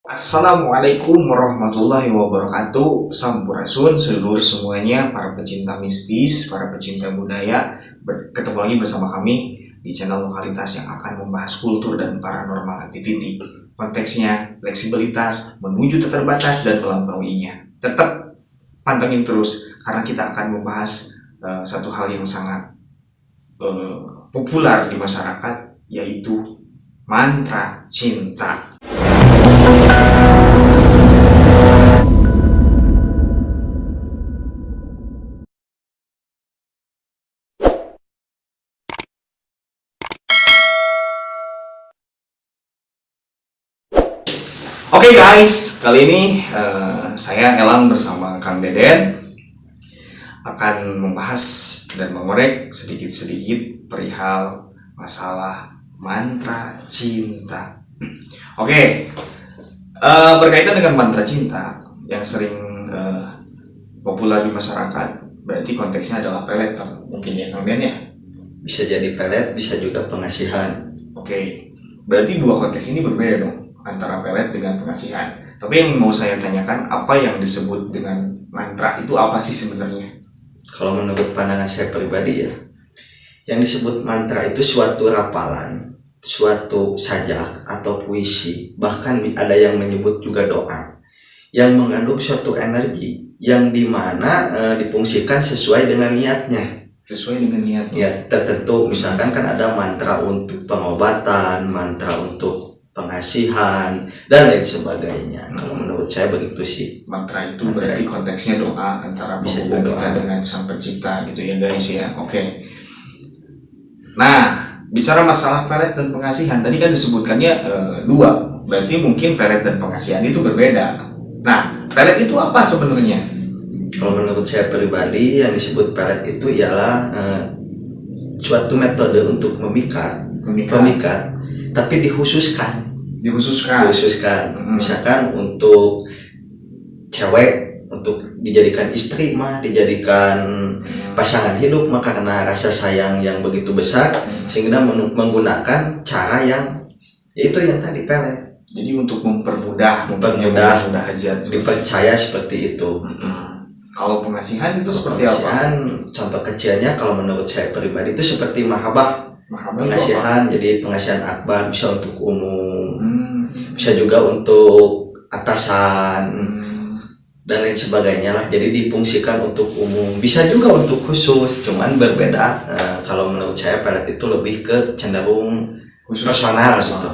Assalamualaikum warahmatullahi wabarakatuh. Sampurasun seluruh semuanya, para pecinta mistis, para pecinta budaya. Ketemu lagi bersama kami di channel lokalitas yang akan membahas kultur dan paranormal activity. Konteksnya fleksibilitas menuju terbatas dan melampauinya. Tetap pantengin terus karena kita akan membahas satu hal yang sangat populer di masyarakat, yaitu mantra cinta. Oke guys, kali ini saya Elang bersama Kang Deden akan membahas dan mengorek sedikit-sedikit perihal masalah mantra cinta. Oke, berkaitan dengan mantra cinta yang sering populer di masyarakat, berarti konteksnya adalah pelet mungkin ya Kang Deden ya? Bisa jadi pelet, bisa juga pengasihan. Oke, berarti dua konteks ini berbeda dong, antara pelet dengan pengasihan. Tapi yang mau saya tanyakan, apa yang disebut dengan mantra itu apa sih sebenarnya? Kalau menurut pandangan saya pribadi ya, yang disebut mantra itu suatu rapalan, suatu sajak atau puisi, bahkan ada yang menyebut juga doa yang mengandung suatu energi yang dimana difungsikan sesuai dengan niatnya. Sesuai dengan niatnya. Ya tertentu, misalkan kan ada mantra untuk pengobatan, mantra untuk pengasihan dan lain sebagainya. Kalau menurut saya begitu sih. Mantra itu berarti konteksnya doa antara Bisa penghubung juga kita doa dengan sang pencipta gitu ya guys ya. Oke. Nah, bicara masalah pelet dan pengasihan, tadi kan disebutkannya dua. Berarti mungkin pelet dan pengasihan itu berbeda. Nah, pelet itu apa sebenarnya? Kalau menurut saya pribadi, yang disebut pelet itu ialah suatu metode untuk memikat, tapi dikhususkan. Misalkan untuk cewek, untuk dijadikan istri mah, dijadikan pasangan hidup mah, karena rasa sayang yang begitu besar sehingga menggunakan cara yang yaitu yang tadi pelet. Jadi untuk mempermudah aja, dipercaya seperti itu. Kalau pengasihan itu seperti apa? Contoh kecilnya kalau menurut saya pribadi itu seperti mahabbah. Pengasihan, jadi pengasihan akbar bisa untuk umum, bisa juga untuk atasan dan lain sebagainya lah. Jadi difungsikan untuk umum, bisa juga untuk khusus, cuman berbeda. Kalau menurut saya pelet itu lebih ke cenderung khusus personal gitu.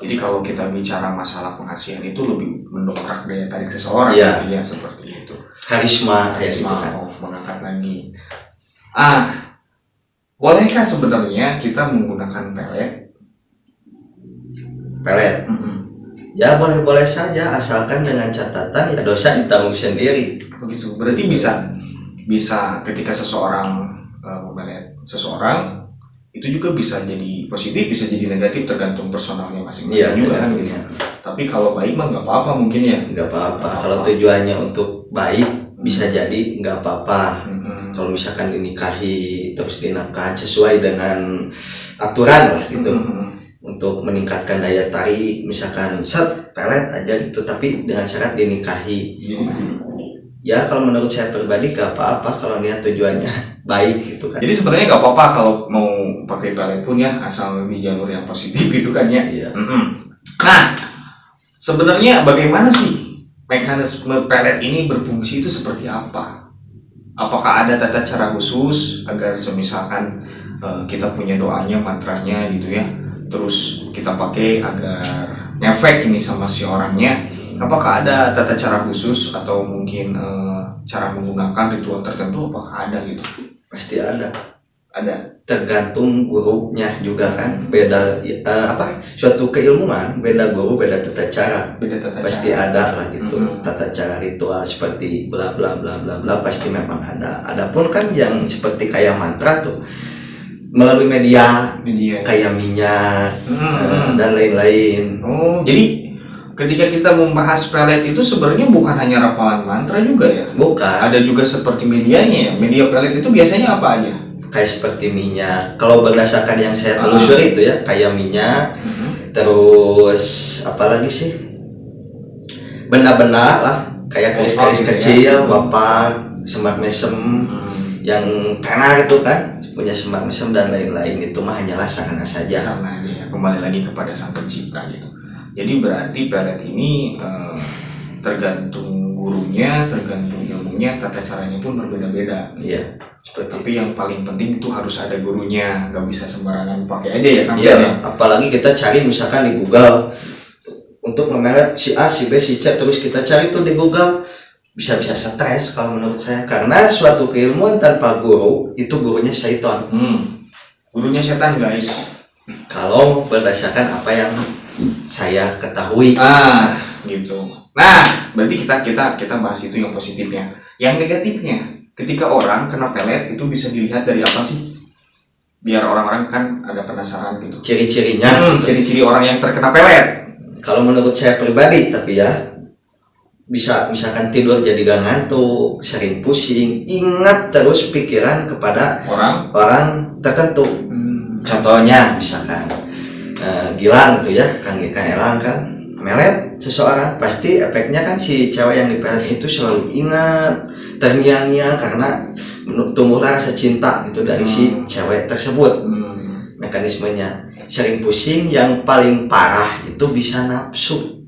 Jadi kalau kita bicara masalah pengasihan itu lebih mendongkrak daya tarik seseorang, ya, ya seperti itu. Karisma gitu kan. Mengangkat lagi. Bolehkah sebenarnya kita menggunakan pelet? Ya boleh-boleh saja, asalkan dengan catatan ya dosa ditanggung sendiri. Begitu. Berarti bisa ketika seseorang memelet seseorang, itu juga bisa jadi positif, bisa jadi negatif, tergantung personalnya masing-masing juga kan gitu. Tapi kalau baik mah nggak apa-apa mungkin ya. Nggak apa-apa. Kalau tujuannya untuk baik bisa jadi nggak apa-apa. Kalau misalkan dinikahi terus dinafkahi sesuai dengan aturan lah gitu. Untuk meningkatkan daya tarik, misalkan set pelet aja gitu, tapi dengan syarat dinikahi. Ya kalau menurut saya pribadi gak apa-apa kalau niat tujuannya baik gitu kan. Jadi sebenarnya gak apa-apa kalau mau pakai pelet pun ya, asal di jalur yang positif gitu kan ya. Iya. Nah, sebenarnya bagaimana sih mekanisme pelet ini berfungsi itu seperti apa? Apakah ada tata cara khusus agar semisalkan kita punya doanya, mantranya gitu ya, terus kita pakai agar ngefek ini sama si orangnya? Apakah ada tata cara khusus atau mungkin cara menggunakan ritual tertentu? Apakah ada gitu? Pasti ada. Ada. Tergantung gurunya juga kan. Beda suatu keilmuan, beda guru, beda tata cara. Pasti ada lah gitu. Tata cara ritual seperti bla bla bla bla bla pasti memang ada. Adapun kan yang seperti kayak mantra tuh melalui media kayak minyak dan lain-lain. Oh, jadi ketika kita membahas pelet itu sebenarnya bukan hanya rapalan mantra juga ya? Bukan. Ada juga seperti medianya ya. Media pelet itu biasanya apa aja? Kayak seperti minyak. Kalau berdasarkan yang saya telusuri itu ya, kayak minyak. Terus apa lagi sih? benda-benda lah kayak keris-keris gitu kecil, ya. wapak, semak mesem yang tenar itu kan punya semak mesem dan lain-lain, itu mah hanyalah sarana saja. Sama ya, kembali lagi kepada sang pencipta gitu. Jadi berarti pelet ini tergantung gurunya, tergantung ilmunya, tata caranya pun berbeda-beda. Iya. Tapi yang paling penting itu harus ada gurunya, nggak bisa sembarangan pakai aja ya kan? Iya, apalagi kita cari misalkan di Google untuk memelet si A, si B, si C, terus kita cari tuh di Google, bisa-bisa stres kalau menurut saya, karena suatu keilmuan tanpa guru itu gurunya syaitan. Gurunya setan guys. Kalau berdasarkan apa yang saya ketahui. Gitu. Nah, berarti kita bahas itu yang positifnya. Yang negatifnya, ketika orang kena pelet itu bisa dilihat dari apa sih? Biar orang-orang kan ada penasaran gitu. Ciri-cirinya. Ciri-ciri orang yang terkena pelet. Kalau menurut saya pribadi, tapi ya bisa misalkan tidur jadi gak ngantuk, sering pusing, ingat terus pikiran kepada orang tertentu. Contohnya misalkan Gilang gitu ya, Kang Elang kan melet seseorang, pasti efeknya kan si cewek yang dipelet itu selalu ingat, terngiang-ngiang karena tumbuhlah rasa cinta itu dari si cewek tersebut. Mekanismenya sering pusing, yang paling parah itu bisa nafsu.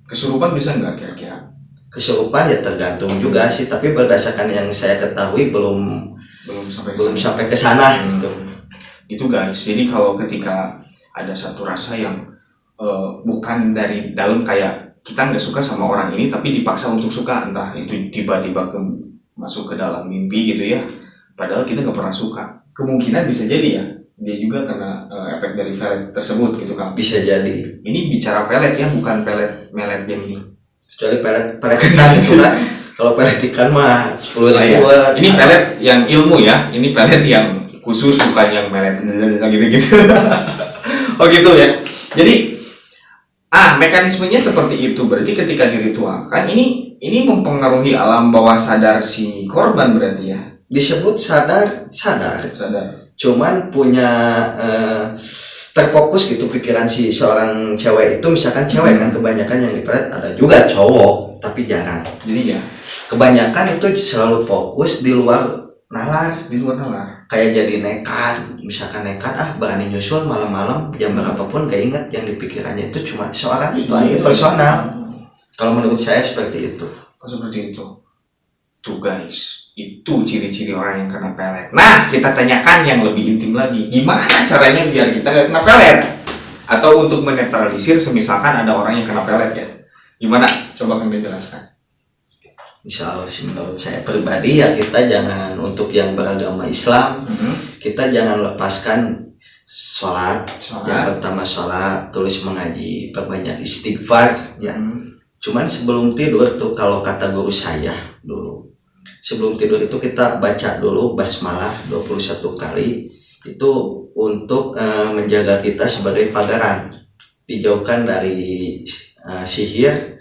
Kesurupan bisa nggak kira-kira? Kesurupan ya tergantung juga sih, tapi berdasarkan yang saya ketahui belum sampai ke sana gitu. Itu guys, jadi kalau ketika ada satu rasa yang bukan dari dalam, kayak kita nggak suka sama orang ini tapi dipaksa untuk suka, entah itu tiba-tiba masuk ke dalam mimpi gitu ya, padahal kita nggak pernah suka, kemungkinan bisa jadi ya dia juga kena efek dari pelet tersebut gitu kan. Bisa jadi. Ini bicara pelet ya, bukan melet yang ini. Kecuali pelet ikan itu kan. Kalau pelet ikan mah 10.000. Ini pelet yang ilmu ya, ini pelet yang khusus, bukan yang melet gitu-gitu. Oh gitu ya. Jadi mekanismenya seperti itu. Berarti ketika diritualkan ini mempengaruhi alam bawah sadar si korban berarti ya. Disebut sadar. Cuman punya terfokus gitu pikiran si seorang cewek itu, misalkan cewek kan kebanyakan yang dipelet, ada juga cowok tapi jarang. Jadi ya kebanyakan itu selalu fokus di luar nalar. Kayak jadi nekat, misalkan nekat berani nyusul malam-malam jam berapapun, gak ingat yang dipikirannya itu cuma seorang itu aja, personal. Kalau menurut saya seperti itu. Seperti itu. Tuh guys, itu ciri-ciri orang yang kena pelet. Nah, kita tanyakan yang lebih intim lagi. Gimana caranya biar kita gak kena pelet? Atau untuk menetralisir semisalkan ada orang yang kena pelet ya. Gimana? Coba kami jelaskan. Insya Allah sih menurut saya pribadi ya, kita jangan, untuk yang beragama Islam, kita jangan lepaskan sholat. Yang pertama sholat, tulis mengaji, perbanyak istighfar ya. Cuman sebelum tidur tuh, kalau kata guru saya dulu, sebelum tidur itu kita baca dulu basmalah 21 kali, itu untuk menjaga kita sebagai pagaran, dijauhkan dari sihir,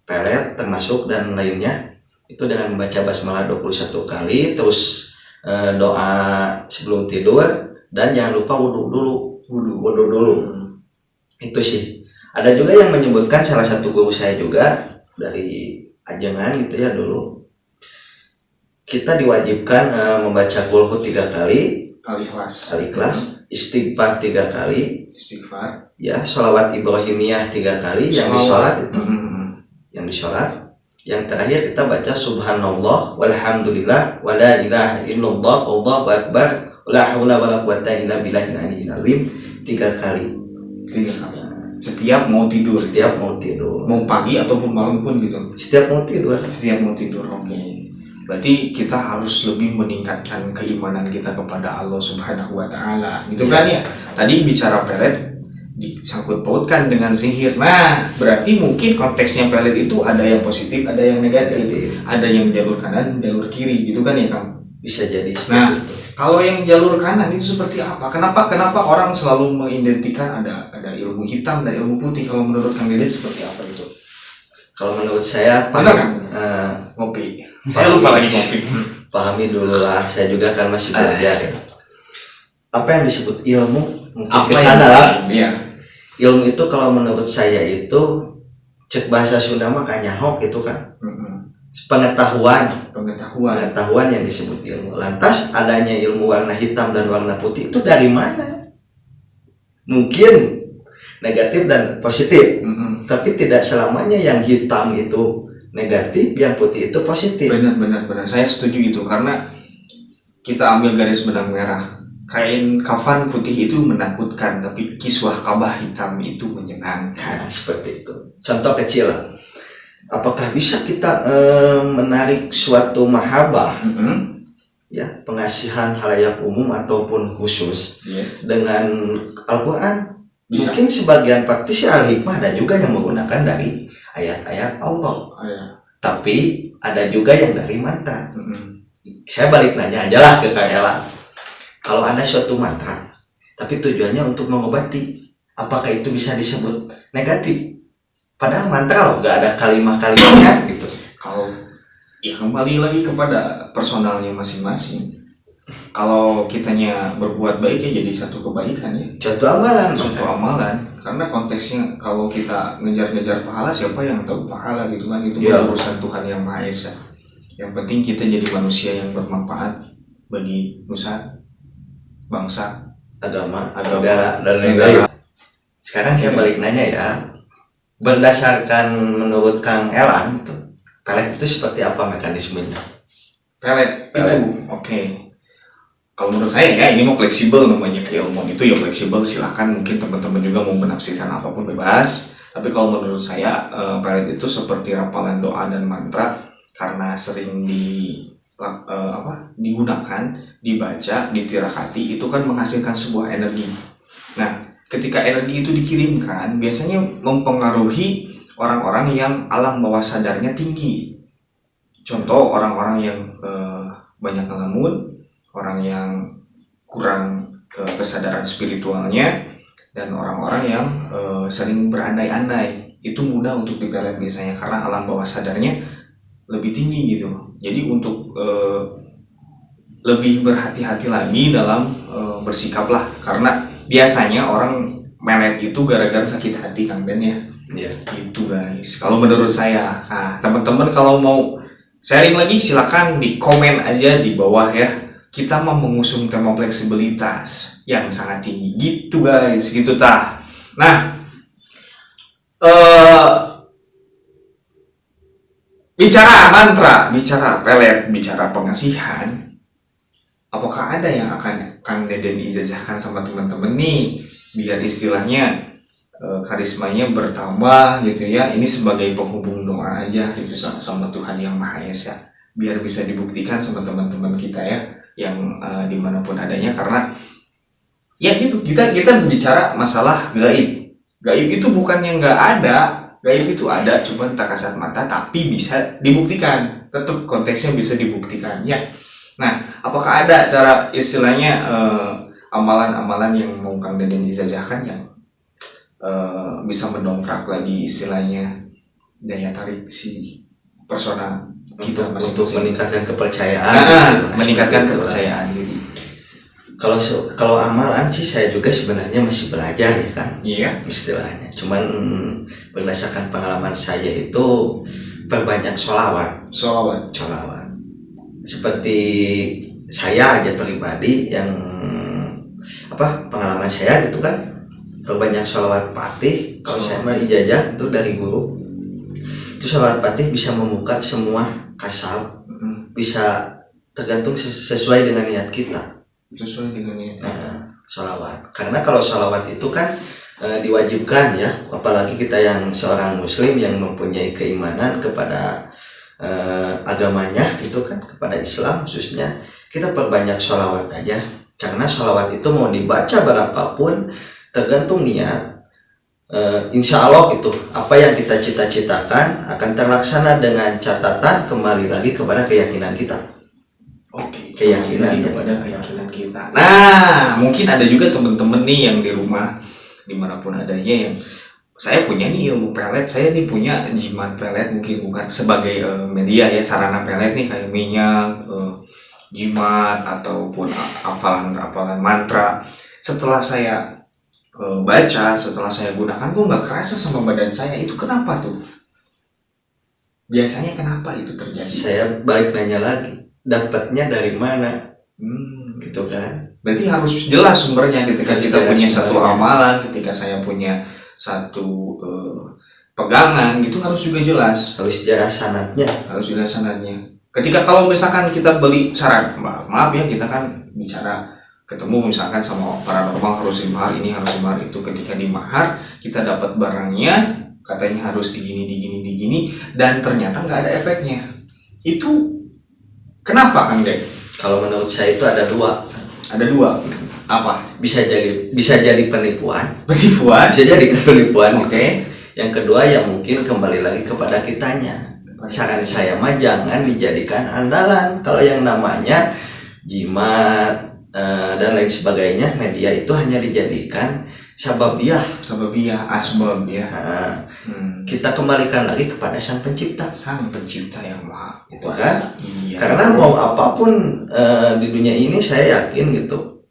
pelet termasuk dan lainnya. Itu dengan membaca basmalah 21 kali, terus doa sebelum tidur, dan jangan lupa wudhu dulu. Itu sih. Ada juga yang menyebutkan, salah satu guru saya juga dari Ajengan gitu ya dulu, kita diwajibkan membaca qul 3 kali, Al-Ikhlas, istighfar 3 kali, ya, sholawat Ibrahimiyah 3 kali yang disolat itu, yang terakhir kita baca subhanallah walhamdulillah wala ilaha illallah wallahu akbar la haula wala quwata illa billahil aliyyil azim 3 kali. Setiap mau tidur, mau pagi ataupun malam pun gitu. Setiap mau tidur. Oke. Berarti kita harus lebih meningkatkan keimanan kita kepada Allah Subhanahu wa taala. Gitu kan ya. Tadi bicara pelet disangkut pautkan dengan sihir. Nah, berarti mungkin konteksnya pelet itu ada yang positif, ada yang negatif. Ada yang jalur kanan, jalur kiri, gitu kan ya, Kang? Bisa jadi. Nah, kalau yang jalur kanan itu seperti apa? Kenapa orang selalu mengidentikan ada ilmu hitam dan ilmu putih? Kalau menurut Kang Dede seperti apa itu? Kalau menurut saya, ngopi. Saya lupa lagi ngopi. Pahami dulu lah, saya juga kan masih belajar ya. Apa yang disebut ilmu? Mungkin kesana lah. Iya. Ilmu itu kalau menurut saya itu cek bahasa Sunda mah kanyahok itu kan. Mm-mm. Pengetahuan Pengetahuan. yang disebut ilmu. Lantas adanya ilmu warna hitam dan warna putih itu dari mana? Mungkin negatif dan positif, Mm-mm. tapi tidak selamanya yang hitam itu negatif, yang putih itu positif. Benar. Saya setuju itu karena kita ambil garis benang merah. Kain kafan putih itu menakutkan, tapi kiswah kabah hitam itu menyenangkan. Nah, seperti itu. Contoh kecil lah. Apakah bisa kita menarik suatu mahabbah, Mm-mm. ya, pengasihan halayak umum ataupun khusus Yes. dengan Al-Quran? Bisa. Mungkin sebagian praktisi al-hikmah ada juga yang menggunakan dari ayat-ayat Allah, Oh, ya. tapi ada juga yang dari mantra. Mm-mm. Saya balik nanya aja lah ke Kang Ela. Kalau ada suatu mantra, tapi tujuannya untuk mengobati, apakah itu bisa disebut negatif? Padahal mantra loh, gak ada kalimat-kalimatnya gitu. Kalau ya kembali lagi kepada personalnya masing-masing. Kalau kitanya berbuat baik ya jadi satu kebaikan ya. Suatu amalan. Suatu amalan. Karena konteksnya kalau kita ngejar-ngejar pahala, siapa yang tahu pahala gitu kan, itu Ya. urusan Tuhan Yang Maha Esa. Yang penting kita jadi manusia yang bermanfaat bagi nusa, bangsa, Agama, Agama, negara, dan negara. lain-lain. Sekarang saya balik nanya ya, berdasarkan menurut Kang Elan, pelet itu seperti apa mekanismenya? Pelet Pelet. itu oke. Kalau menurut saya ya ini mau fleksibel, namanya keilmuan itu ya fleksibel, silakan mungkin teman-teman juga mau menafsirkan apapun bebas. Tapi kalau menurut saya pelet itu seperti rapalan doa dan mantra karena sering digunakan, dibaca, ditirakati, itu kan menghasilkan sebuah energi. Nah, ketika energi itu dikirimkan, biasanya mempengaruhi orang-orang yang alam bawah sadarnya tinggi. Contoh orang-orang yang banyak ngelamun, orang yang kurang kesadaran spiritualnya, dan orang-orang yang sering berandai-andai, itu mudah untuk dipelet biasanya karena alam bawah sadarnya lebih tinggi gitu. Jadi untuk lebih berhati-hati lagi dalam bersikap lah, karena biasanya orang melet itu gara-gara sakit hati Kang Ben ya. Iya. Gitu guys, kalau menurut saya. Nah, teman-teman kalau mau sharing lagi silakan di komen aja di bawah ya. Kita mau mengusung tema fleksibilitas yang sangat tinggi gitu guys, gitu tah. Nah, bicara mantra, bicara pelet, bicara pengasihan, apakah ada yang akan Kang Deden ijazahkan sama teman-teman nih biar istilahnya karismanya bertambah gitu ya? Ini sebagai penghubung doa aja gitu sama Tuhan Yang Maha Esa, biar bisa dibuktikan sama teman-teman kita ya yang dimanapun adanya. Karena ya gitu, kita bicara masalah gaib. Gaib itu bukan yang nggak ada, gaib itu ada, cuma tak kasat mata, tapi bisa dibuktikan. Tetap konteksnya bisa dibuktikan ya. Nah, apakah ada cara istilahnya amalan-amalan yang mau Kang Deden ijazahkan yang bisa mendongkrak lagi istilahnya daya tarik si persona kita Untuk meningkatkan kepercayaan. meningkatkan Seperti itu lah. kepercayaan diri. Kalau amalan sih saya juga sebenarnya masih belajar ya kan, Iya. istilahnya. Cuman berdasarkan pengalaman saya itu perbanyak sholawat. Seperti saya aja pribadi yang pengalaman saya gitu kan, perbanyak sholawat fatih. Kalau saya mah ijazah itu dari guru, itu sholawat fatih bisa membuka semua kasab, bisa tergantung sesuai dengan niat kita. Sesuai dengan niat. Sholawat, karena kalau sholawat itu kan diwajibkan ya, apalagi kita yang seorang muslim yang mempunyai keimanan kepada agamanya gitu kan, kepada Islam khususnya, kita perbanyak sholawat aja. Karena sholawat itu mau dibaca berapapun tergantung niat. Insya Allah itu apa yang kita cita-citakan akan terlaksana dengan catatan kembali lagi kepada keyakinan kita. Oke, Keyakinan kepada keyakinan kita. Nah, mungkin ada juga teman-teman nih yang di rumah dimanapun adanya yang saya punya nih ilmu pelet, saya nih punya jimat pelet, mungkin bukan sebagai media ya, sarana pelet nih kayak minyak, jimat ataupun hafalan mantra. Setelah saya baca, setelah saya gunakan, kok nggak kerasa sama badan saya. Itu kenapa tuh? Biasanya kenapa itu terjadi? Saya balik nanya lagi, dapatnya dari mana? Gitu kan. Berarti harus jelas sumbernya ketika Harus kita jelas punya satu sumbernya. amalan, ketika saya punya satu pegangan, itu harus juga jelas. Harus jelas sanadnya. Harus jelas sanadnya. Ketika kalau misalkan kita beli saran, maaf ya, kita kan bicara ketemu misalkan sama paranormal harus dimahar ini, harus dimahar itu. Ketika dimahar, kita dapat barangnya, katanya harus digini, dan ternyata nggak ada efeknya. Itu kenapa, Kang Dek? Kalau menurut saya itu ada dua. Ada dua. Apa? Bisa jadi penipuan. Penipuan. Bisa jadi penipuan. Oke. Yang kedua ya mungkin kembali lagi kepada kitanya. Saran saya mah jangan dijadikan andalan. Kalau yang namanya jimat dan lain sebagainya, media itu hanya dijadikan sababiyah, asbab ya. Kita kembalikan lagi kepada Sang Pencipta. Sang Pencipta yang Maha Itu kan? Iya. Karena mau apapun di dunia ini saya yakin gitu,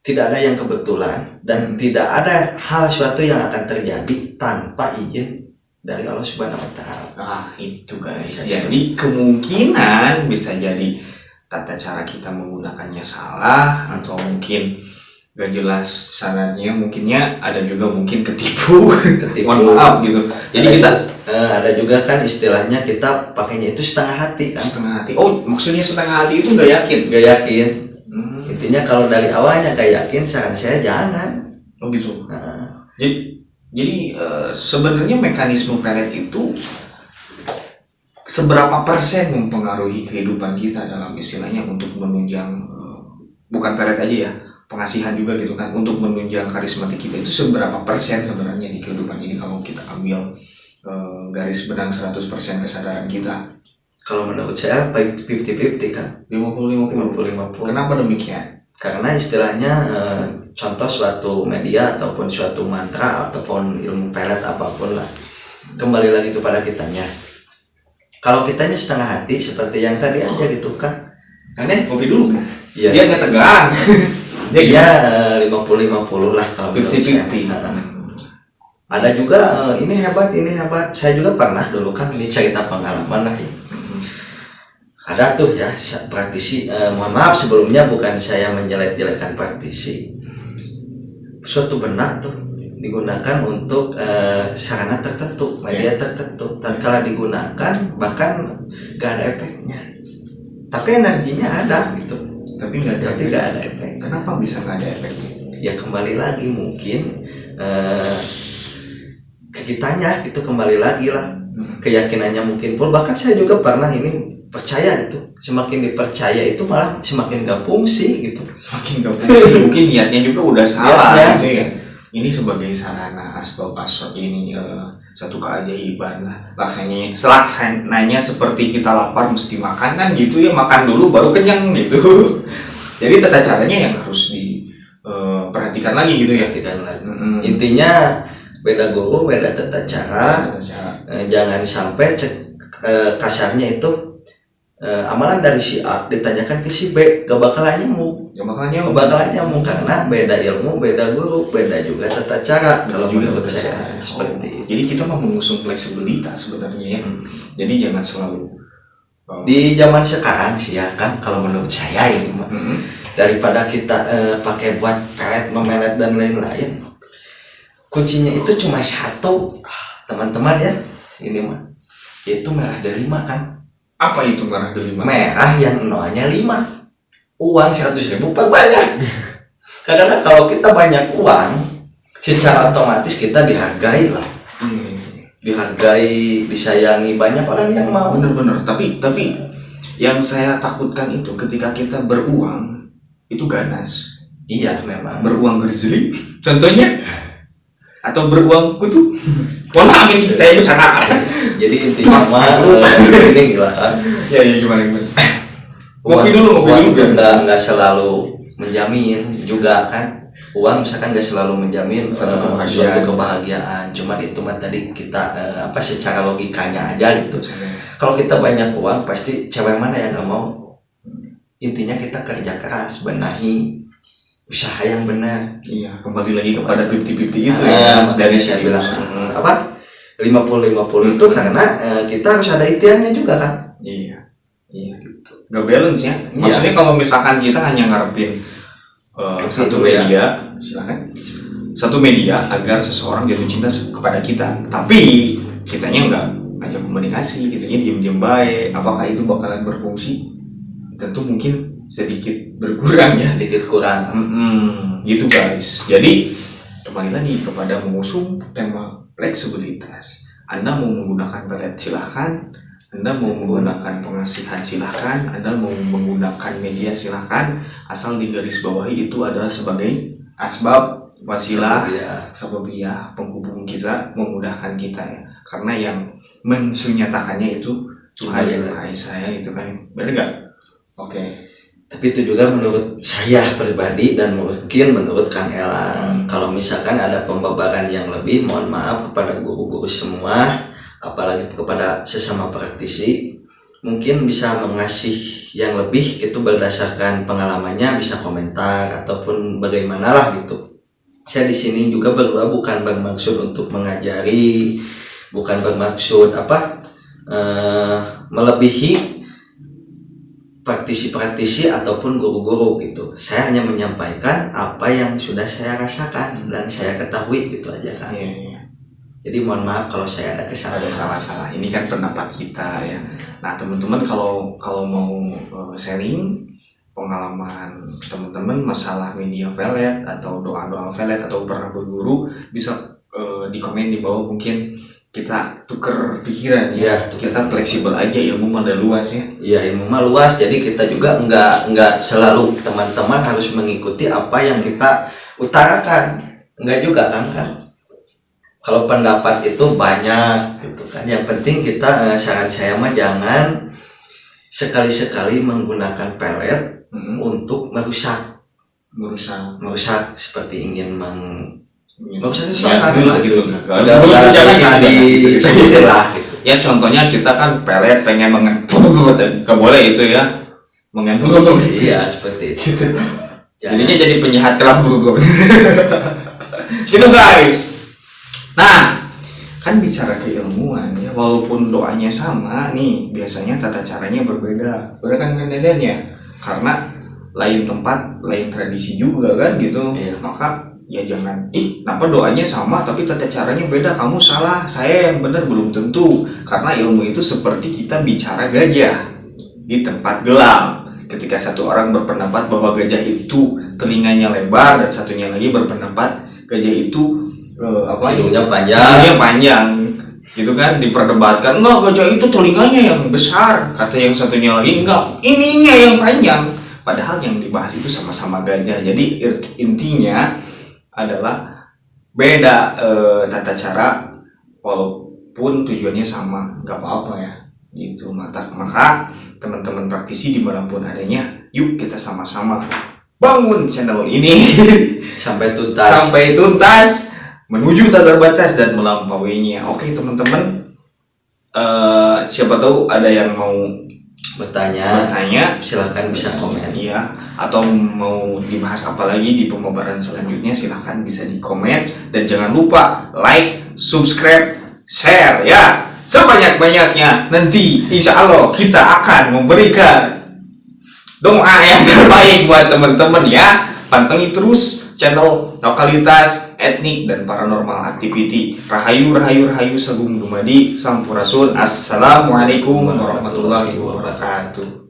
tidak ada yang kebetulan dan tidak ada hal suatu yang akan terjadi tanpa izin dari Allah Subhanahu wa Ta'ala. Ah, itu guys. Jadi kemungkinan bisa jadi tata cara kita menggunakannya salah, atau mungkin gak jelas sanadnya, mungkinnya ada juga mungkin ketipu. Mohon maaf gitu. Jadi ada juga kan istilahnya kita pakainya itu setengah hati kan. Setengah hati. Oh, maksudnya setengah hati itu gak yakin? Gak yakin. Intinya kalau dari awalnya gak yakin, saran saya jangan. Oh gitu. Jadi sebenarnya mekanisme pelet itu seberapa persen mempengaruhi kehidupan kita dalam istilahnya untuk menunjang, bukan pelet aja ya, pengasihan juga gitu kan, untuk menunjang karismatik kita itu seberapa persen sebenarnya di kehidupan ini kalau kita ambil garis benang 100% kesadaran kita? Kalau menurut saya 50-50 kan. 50-50. Kenapa demikian? Karena istilahnya contoh suatu media ataupun suatu mantra ataupun ilmu pelet apapun lah, kembali lagi kepada kitanya. Kalau kitanya setengah hati seperti yang tadi aja gitu kan. Karena kopi dulu. Ya. Dia nggak tegang. Dia 50-50 lah kalau menurut saya. Ada juga ini hebat. Saya juga pernah dulu kan, ini cerita pengalaman lah ya. Ada tuh ya praktisi, mohon maaf sebelumnya bukan saya menjelek-jelekan praktisi. Suatu benda tuh digunakan untuk sarana tertentu, media tertentu. Tatkala digunakan bahkan gak ada efeknya, tapi energinya ada gitu. Tapi nggak ada efek. Kenapa bisa nggak ada efeknya? Ya kembali lagi mungkin ke kitanya itu, kembali lagi lah keyakinannya mungkin pun. Bahkan saya juga pernah ini percaya gitu, semakin dipercaya itu malah semakin gak fungsi gitu. Semakin gak fungsi. Mungkin niatnya juga udah salah gitu ya. Ini sebagai sarana asbab ini satu keajaiban lah. Laksananya seperti kita lapar mesti makan kan gitu ya, makan dulu baru kenyang gitu. Jadi tata caranya yang harus diperhatikan lagi gitu ya. Intinya beda guru, beda tata cara. Jangan sampai kasarnya itu amalan dari si A ditanyakan ke si B, gak bakalan nyambung karena beda ilmu, beda guru, beda juga tata cara. Kalau menurut saya seperti itu. Jadi kita mau mengusung fleksibilitas sebenarnya ya. Jadi jangan selalu di zaman sekarang sih ya kan, kalau menurut saya ini daripada kita pakai buat pelet, memelet dan lain-lain, kuncinya itu cuma satu teman-teman ya, ini mah itu merah delima kan. Apa itu merah delima? Merah yang nolnya 5, uang 100.000 banyak. Karena kalau kita banyak uang, secara otomatis kita dihargai lah. Dihargai, disayangi, banyak orang yang mau. Bener-bener. Tapi yang saya takutkan itu ketika kita beruang itu ganas. Iya memang. Beruang grizzly, contohnya, atau beruang kutu. Mohon maaf ini saya bercanda. Jadi intinya mah ini lah kan. Ya gimana. Ngopi dulu nggak selalu menjamin juga kan. Uang misalkan nggak selalu menjamin suatu kebahagiaan. Cuma itu mah tadi kita secara logikanya aja gitu. Kalau kita banyak uang pasti cewek mana yang nggak mau. Intinya kita kerja keras, benahi, usaha yang benar. Iya, kembali lagi kepada 50-50 itu ya. Dari saya bilang 50-50 itu karena kita harus ada ikhtiarnya juga kan. Iya gitu. Gak balance ya. Maksudnya kalau misalkan kita hanya ngarepin satu media, silakan. Satu media agar seseorang jatuh cinta kepada kita, tapi kitanya nggak ngajak komunikasi, kitanya diem-diem baik. Apakah itu bakalan berfungsi? Tentu mungkin sedikit berkurang ya. Sedikit kurang. Gitu guys. Jadi kembali lagi kepada mengusung tema fleksibilitas. Anda mau menggunakan pelet silahkan, Anda mau menggunakan pengasihan silahkan, Anda mau menggunakan media silahkan, asal digarisbawahi itu adalah sebagai asbab, wasilah, sababiyah, penghubung kita, memudahkan kita ya. Karena yang mensunyatakannya itu Tuhan yang Maha Esa ya, itu kan, benar nggak? Oke. Tapi itu juga menurut saya pribadi dan mungkin menurut Kang Elang. Kalau misalkan ada pembabaran yang lebih, mohon maaf kepada guru-guru semua, apalagi kepada sesama praktisi, mungkin bisa mengasih yang lebih itu berdasarkan pengalamannya, bisa komentar ataupun bagaimana lah gitu. Saya di sini juga berdua bukan bermaksud untuk mengajari, bukan bermaksud melebihi praktisi-praktisi ataupun guru-guru gitu. Saya hanya menyampaikan apa yang sudah saya rasakan dan saya ketahui gitu aja kan. Iya. Jadi mohon maaf kalau saya ada kesalahan. Ada salah-salah. Ini kan pendapat kita ya. Nah teman-teman kalau mau sharing pengalaman teman-teman masalah media pelet atau doa-doa pelet atau pernah berguru, bisa di komen di bawah, mungkin kita tuker pikiran ya. Kita fleksibel aja, ilmu mah udah luas ya. Iya, ilmu mah luas, jadi kita juga enggak selalu teman-teman harus mengikuti apa yang kita utarakan. Enggak juga kan. Kalau pendapat itu banyak gitu kan. Yang penting kita saran saya mah jangan sekali-sekali menggunakan pelet untuk merusak seperti ingin merusak sesuatu gitu. Jangan disebutin lah gitu. Ya contohnya kita kan pelet pengen nggak boleh itu ya, mengentul. Iya seperti itu. Jadinya jadi penjahat kelabur. Gitu guys. Nah, kan bicara keilmuan ya, walaupun doanya sama nih, biasanya tata caranya berbeda. Bener kan ya? Karena lain tempat, lain tradisi juga kan gitu. Iya. Maka ya jangan, kenapa doanya sama tapi tata caranya beda, kamu salah, saya yang benar, belum tentu. Karena ilmu itu seperti kita bicara gajah di tempat gelap. Ketika satu orang berpendapat bahwa gajah itu telinganya lebar dan satunya lagi berpendapat gajah itu hidungnya panjang gitu kan, diperdebatkan, enggak, gajah itu telinganya yang besar, kata yang satunya lagi enggak, ininya yang panjang. Padahal yang dibahas itu sama-sama gajah. Jadi intinya adalah beda tata cara, walaupun tujuannya sama, nggak apa-apa ya gitu. Maka teman-teman praktisi dimanapun adanya, yuk kita sama-sama bangun channel ini sampai tuntas menuju tak terbatas dan melampauinya. Oke teman-teman, siapa tahu ada yang mau bertanya, silahkan bisa komen. Iya, atau mau dibahas apa lagi di pembahasan selanjutnya, silahkan bisa di komen. Dan jangan lupa like, subscribe, share ya, sebanyak-banyaknya. Nanti insya Allah kita akan memberikan doa yang terbaik buat teman-teman ya. Pantengin terus channel Lokalitas Etnik dan Paranormal Activity. Rahayu Sagung Dumadi Sampurasun. Assalamualaikum warahmatullahi wabarakatuh.